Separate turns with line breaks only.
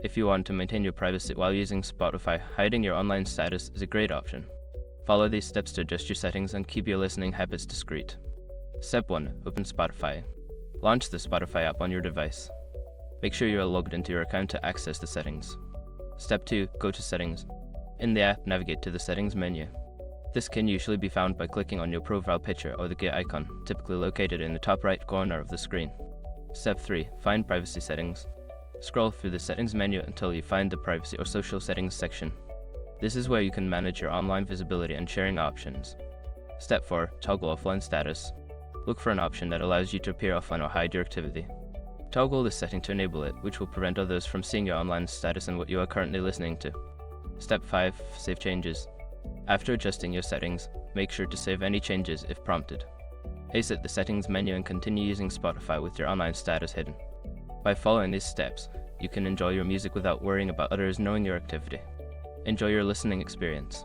If you want to maintain your privacy while using Spotify, hiding your online status is a great option. Follow these steps to adjust your settings and keep your listening habits discreet. Step 1. Open Spotify. Launch the Spotify app on your device. Make sure you are logged into your account to access the settings. Step 2. Go to Settings. In the app, navigate to the Settings menu. This can usually be found by clicking on your profile picture or the gear icon, typically located in the top right corner of the screen. Step 3. Find Privacy Settings. Scroll through the Settings menu until you find the Privacy or Social Settings section. This is where you can manage your online visibility and sharing options. Step 4. Toggle Offline Status. Look for an option that allows you to appear offline or hide your activity. Toggle this setting to enable it, which will prevent others from seeing your online status and what you are currently listening to. Step 5. Save changes. After adjusting your settings, make sure to save any changes if prompted. Exit the Settings menu and continue using Spotify with your online status hidden. By following these steps, you can enjoy your music without worrying about others knowing your activity. Enjoy your listening experience.